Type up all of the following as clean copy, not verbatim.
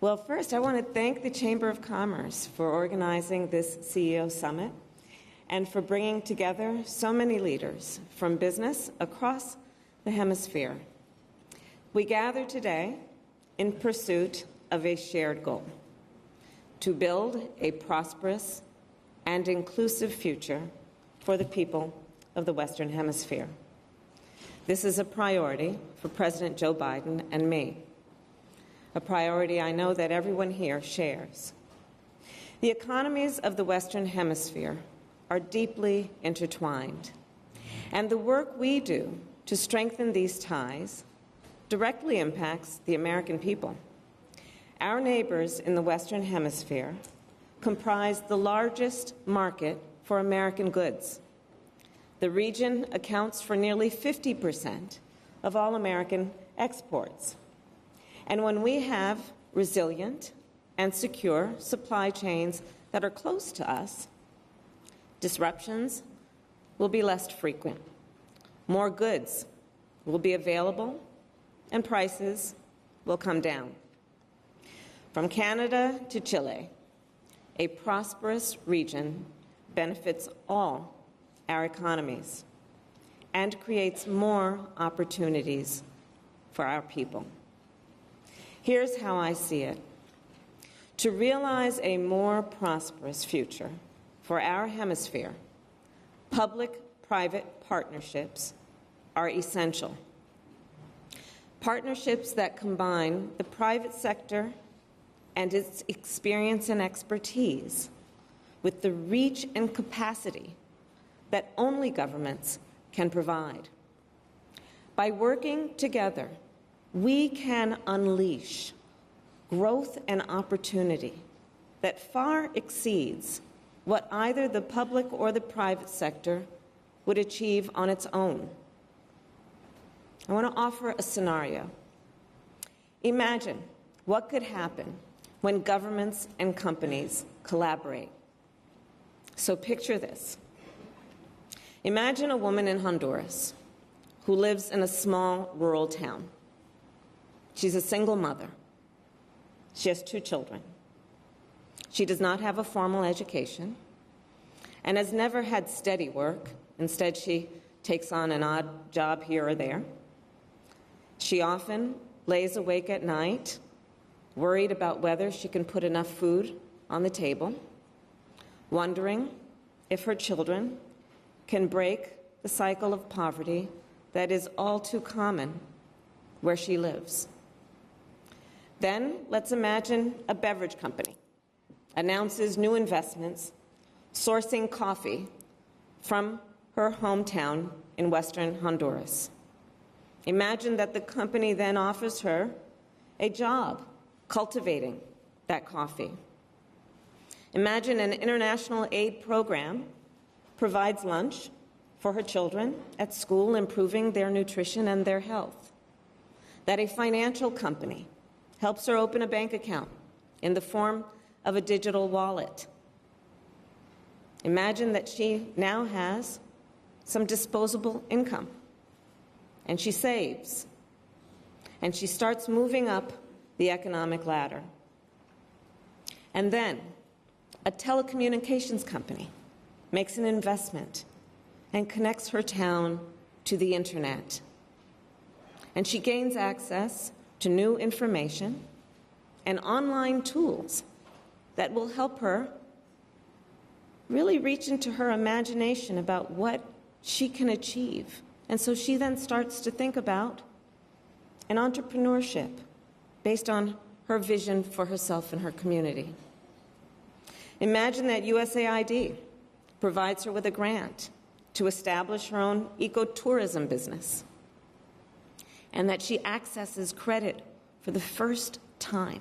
Well, first, I want to thank the Chamber of Commerce for organizing this CEO Summit and for bringing together so many leaders from business across the hemisphere. We gather today in pursuit of a shared goal: to build a prosperous and inclusive future for the people of the Western Hemisphere. This is a priority for President Joe Biden and me, a priority I know that everyone here shares. The economies of the Western Hemisphere are deeply intertwined, and the work we do to strengthen these ties directly impacts the American people. Our neighbors in the Western Hemisphere comprise the largest market for American goods. The region accounts for nearly 50% of all American exports. And when we have resilient and secure supply chains that are close to us, disruptions will be less frequent. More goods will be available, and prices will come down. From Canada to Chile, a prosperous region benefits all our economies and creates more opportunities for our people. Here's how I see it. To realize a more prosperous future for our hemisphere, public-private partnerships are essential. Partnerships that combine the private sector and its experience and expertise with the reach and capacity that only governments can provide. By working together, we can unleash growth and opportunity that far exceeds what either the public or the private sector would achieve on its own. I want to offer a scenario. Imagine what could happen when governments and companies collaborate. So picture this. Imagine a woman in Honduras who lives in a small rural town. She's a single mother. She has 2 children. She does not have a formal education and has never had steady work. Instead, she takes on an odd job here or there. She often lays awake at night, worried about whether she can put enough food on the table, wondering if her children can break the cycle of poverty that is all too common where she lives. Then let's imagine a beverage company announces new investments sourcing coffee from her hometown in western Honduras. Imagine that the company then offers her a job cultivating that coffee. Imagine an international aid program provides lunch for her children at school, improving their nutrition and their health. That a financial company helps her open a bank account in the form of a digital wallet. Imagine that she now has some disposable income, and she saves, and she starts moving up the economic ladder. And then a telecommunications company makes an investment and connects her town to the internet. And she gains access to new information and online tools that will help her really reach into her imagination about what she can achieve. And so she then starts to think about an entrepreneurship based on her vision for herself and her community. Imagine that USAID provides her with a grant to establish her own ecotourism business, and that she accesses credit for the first time,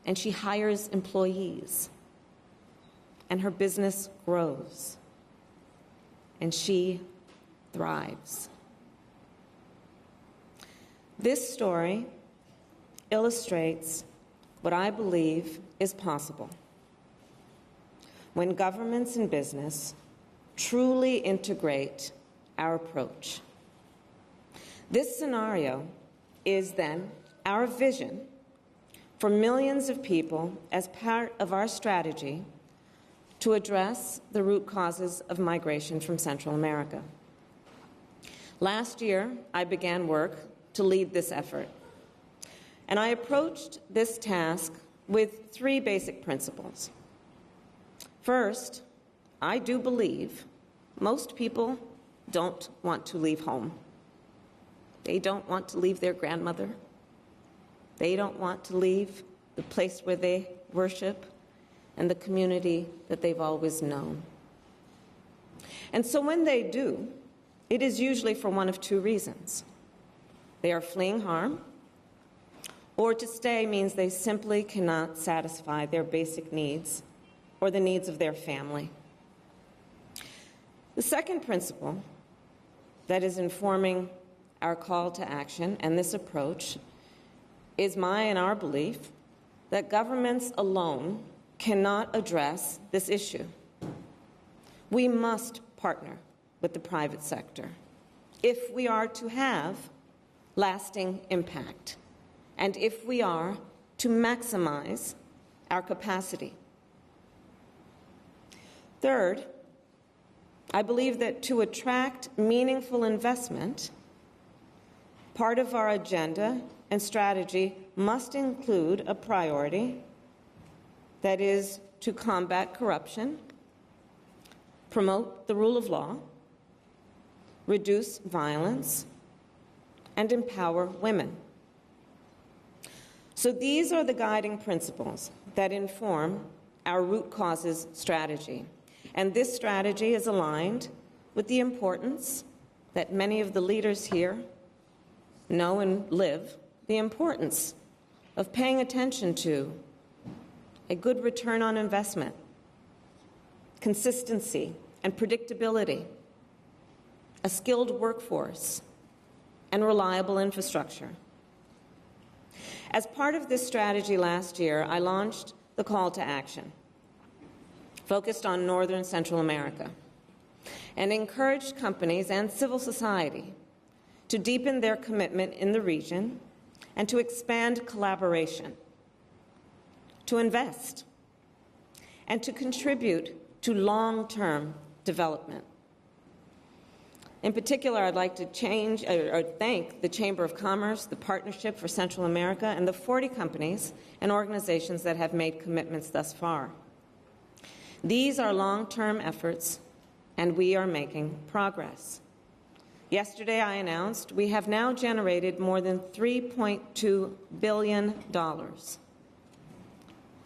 and she hires employees, and her business grows, and she thrives. This story illustrates what I believe is possible when governments and business truly integrate our approach. This scenario is then our vision for millions of people as part of our strategy to address the root causes of migration from Central America. Last year, I began work to lead this effort, and I approached this task with three basic principles. First, I do believe most people don't want to leave home. They don't want to leave their grandmother. They don't want to leave the place where they worship and the community that they've always known. And so when they do, it is usually for one of two reasons. They are fleeing harm, or to stay means they simply cannot satisfy their basic needs or the needs of their family. The second principle that is informing our call to action and this approach is my and our belief that governments alone cannot address this issue. We must partner with the private sector if we are to have lasting impact and if we are to maximize our capacity. Third, I believe that to attract meaningful investment, part of our agenda and strategy must include a priority that is to combat corruption, promote the rule of law, reduce violence, and empower women. So these are the guiding principles that inform our root causes strategy. And this strategy is aligned with the importance that many of the leaders here know and live, the importance of paying attention to a good return on investment, consistency and predictability, a skilled workforce, and reliable infrastructure. As part of this strategy last year, I launched the call to action, focused on Northern Central America, and encouraged companies and civil society to deepen their commitment in the region and to expand collaboration, to invest, and to contribute to long-term development. In particular, I'd like to thank the Chamber of Commerce, the Partnership for Central America, and the 40 companies and organizations that have made commitments thus far. These are long-term efforts, and we are making progress. Yesterday, I announced we have now generated more than $3.2 billion.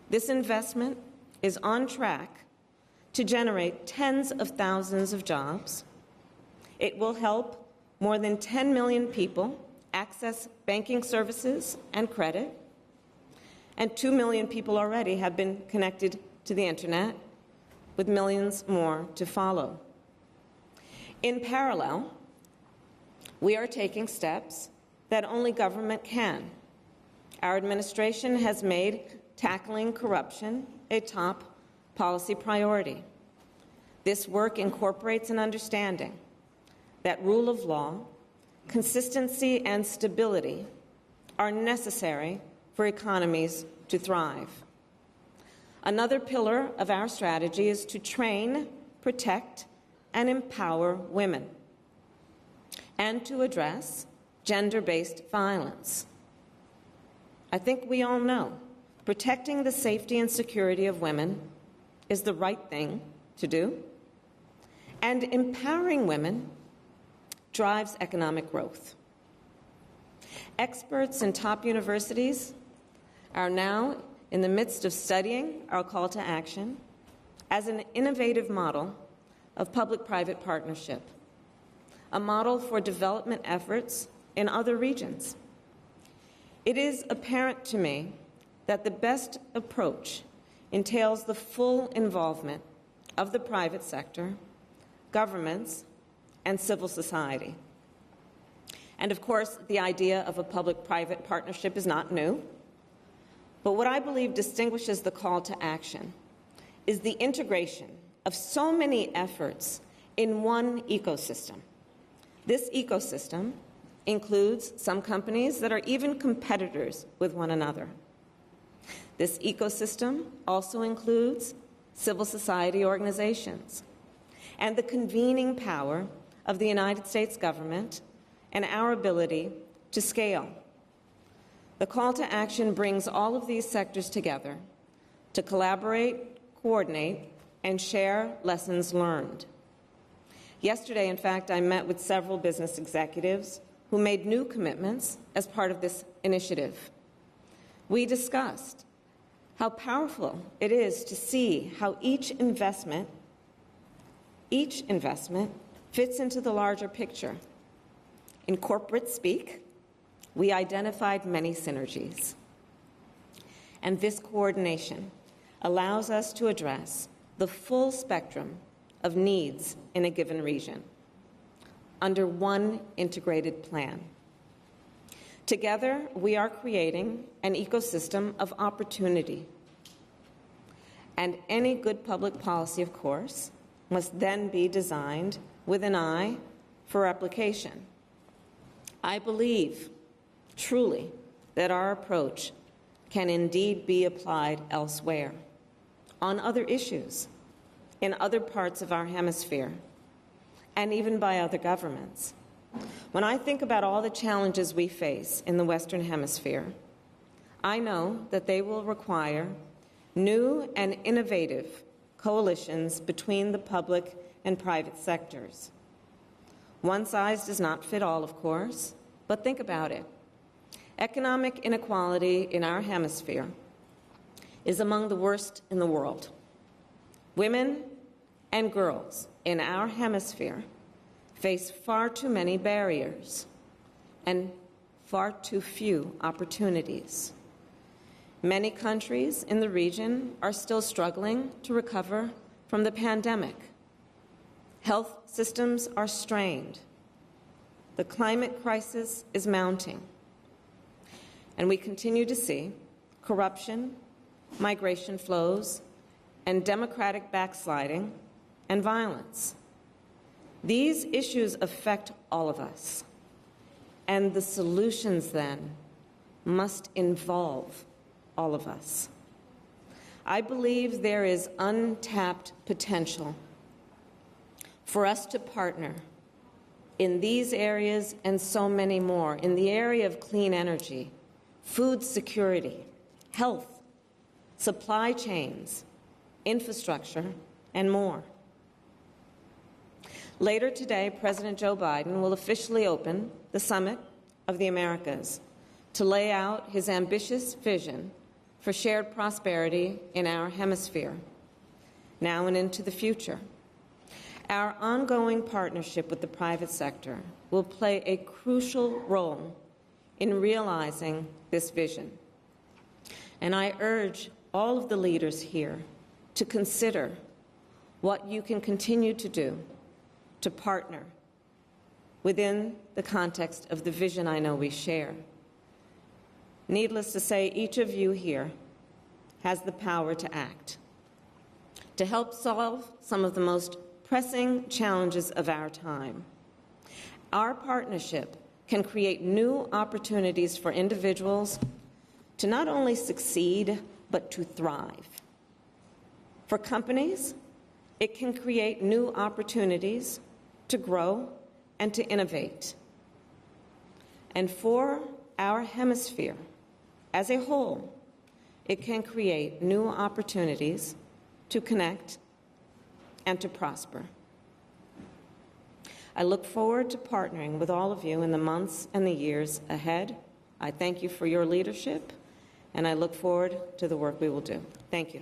This investment is on track to generate tens of thousands of jobs. It will help more than 10 million people access banking services and credit, and 2 million people already have been connected to the Internet, with millions more to follow. In parallel, we are taking steps that only government can. Our administration has made tackling corruption a top policy priority. This work incorporates an understanding that rule of law, consistency, and stability are necessary for economies to thrive. Another pillar of our strategy is to train, protect, and empower women, and to address gender-based violence. I think we all know protecting the safety and security of women is the right thing to do, and empowering women drives economic growth. Experts in top universities are now in the midst of studying our call to action as an innovative model of public-private partnership, a model for development efforts in other regions. It is apparent to me that the best approach entails the full involvement of the private sector, governments, and civil society. And of course, the idea of a public-private partnership is not new. But what I believe distinguishes the call to action is the integration of so many efforts in one ecosystem. This ecosystem includes some companies that are even competitors with one another. This ecosystem also includes civil society organizations and the convening power of the United States government and our ability to scale. The call to action brings all of these sectors together to collaborate, coordinate, and share lessons learned. Yesterday, in fact, I met with several business executives who made new commitments as part of this initiative. We discussed how powerful it is to see how each investment fits into the larger picture. In corporate speak, we identified many synergies. And this coordination allows us to address the full spectrum of needs in a given region under one integrated plan. Together, we are creating an ecosystem of opportunity. And any good public policy, of course, must then be designed with an eye for application. I believe, truly, that our approach can indeed be applied elsewhere, on other issues, in other parts of our hemisphere, and even by other governments. When I think about all the challenges we face in the Western Hemisphere, I know that they will require new and innovative coalitions between the public and private sectors. One size does not fit all, of course, but think about it. Economic inequality in our hemisphere is among the worst in the world. Women and girls in our hemisphere face far too many barriers and far too few opportunities. Many countries in the region are still struggling to recover from the pandemic. Health systems are strained. The climate crisis is mounting. And we continue to see corruption, migration flows, and democratic backsliding and violence. These issues affect all of us, and the solutions then must involve all of us. I believe there is untapped potential for us to partner in these areas and so many more, in the area of clean energy, food security, health, supply chains, infrastructure, and more. Later today, President Joe Biden will officially open the Summit of the Americas to lay out his ambitious vision for shared prosperity in our hemisphere, now and into the future. Our ongoing partnership with the private sector will play a crucial role in realizing this vision. And I urge all of the leaders here to consider what you can continue to do to partner within the context of the vision I know we share. Needless to say, each of you here has the power to act, to help solve some of the most pressing challenges of our time. Our partnership can create new opportunities for individuals to not only succeed, but to thrive. For companies, it can create new opportunities to grow and to innovate. And for our hemisphere as a whole, it can create new opportunities to connect and to prosper. I look forward to partnering with all of you in the months and the years ahead. I thank you for your leadership, and I look forward to the work we will do. Thank you.